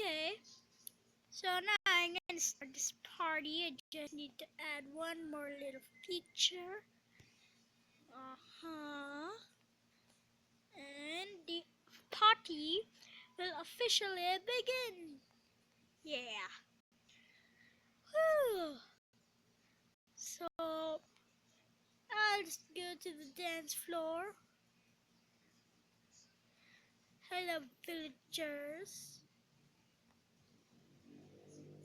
Okay, so now I'm gonna start this party. I just need to add one more little feature. And the party will officially begin. Yeah. Whew. So I'll just go to the dance floor. Hello, villagers.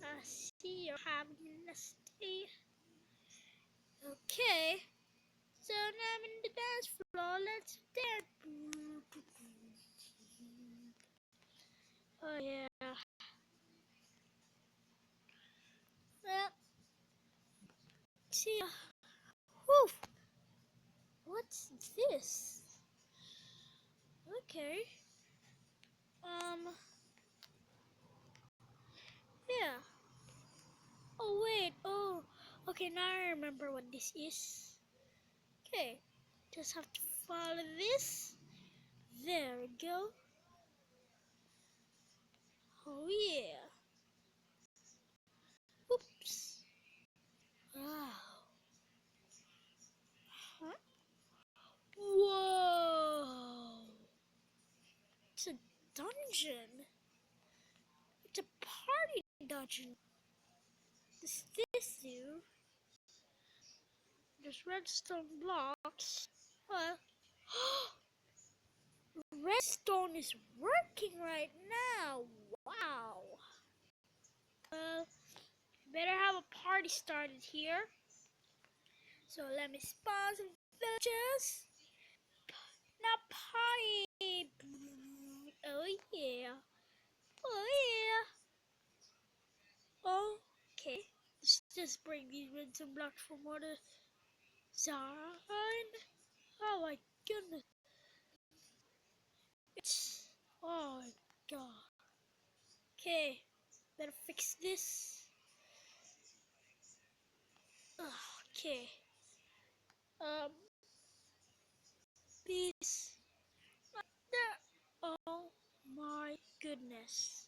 I see you're having a stay. Okay. So now I'm in the dance floor. Let's dance. Oh yeah. Well, see. Whew. What's this? Okay. Yeah. Oh wait. Oh. Okay. Now I remember what this is. Okay. Just have to follow this. There we go. Oh yeah. Oops. Wow. Huh? Whoa. It's a dungeon. It's a party dungeon. Does this do? There's redstone blocks. Well, redstone is working right now. Wow. Well, better have a party started here. So let me spawn some villagers. Now party. Oh yeah. Oh yeah. Okay. Let's just bring these redstone blocks from water. Zine. Oh my goodness. Oh my god. Okay. Better fix this. Okay. Peace. There. Oh my goodness.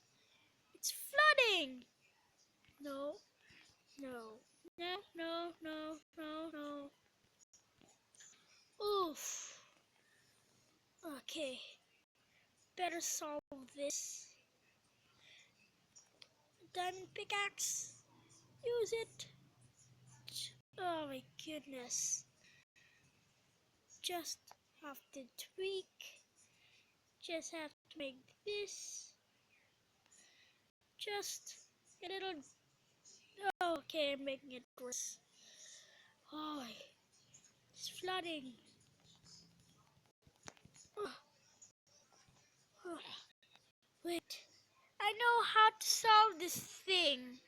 It's flooding. No. No. No. No. No. No. No. Oof. Okay. Better solve this. Diamond pickaxe. Use it. Oh my goodness. Just have to tweak. Just have to make this. Just a little. Oh, okay, I'm making it worse. Oh, it's flooding. Wait, I know how to solve this thing.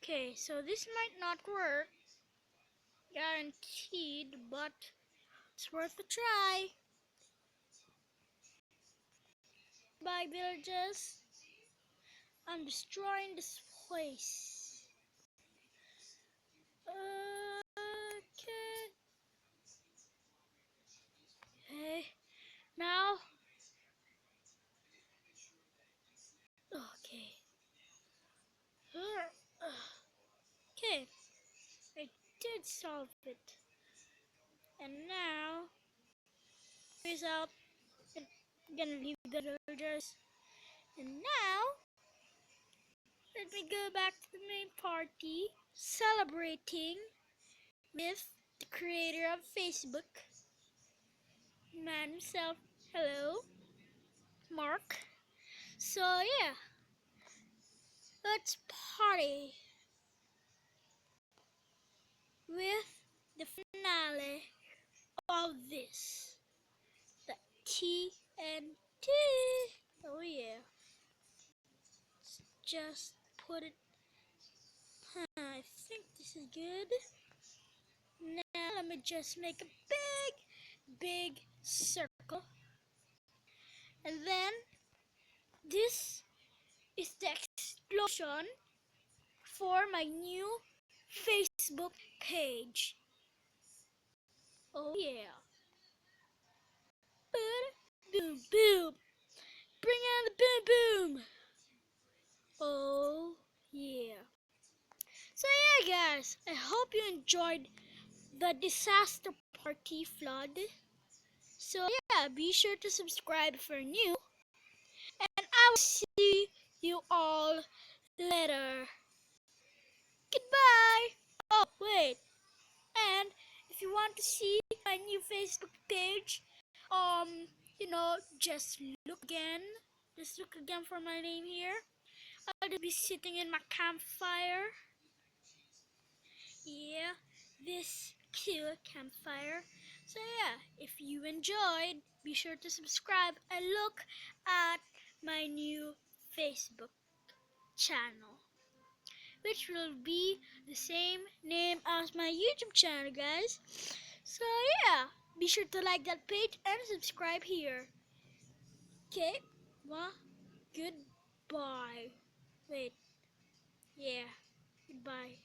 Okay, so this might not work, guaranteed, but it's worth a try. Bye, villagers. I'm destroying this place. Okay. Hey, now. Okay. Okay, I did solve it. And now, peace out. I'm gonna leave the villagers. And now, let me go back to the main party, celebrating with the creator of Facebook, man himself. Hello, Mark. So yeah, let's party with the finale of this, the TNT. Oh yeah, let's just put it. I think this is good. Now let me just make a big circle, and then this is the explosion for my new Facebook page. Oh yeah. Boom, boom, boom. Bring on the boom boom. Oh yeah. So yeah guys, I hope you enjoyed the disaster party flood. So yeah, be sure to subscribe if you're new, and I will see you all later. Goodbye. Oh wait, and if you want to see my new Facebook page, just look again. Just look again for my name here. I'll just be sitting in my campfire. Yeah, this cute campfire. So yeah, if you enjoyed, be sure to subscribe and look at my new Facebook channel, which will be the same name as my YouTube channel, guys. So yeah, be sure to like that page and subscribe here. Okay, well, goodbye. Wait, yeah, goodbye.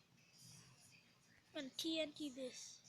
On TNT this.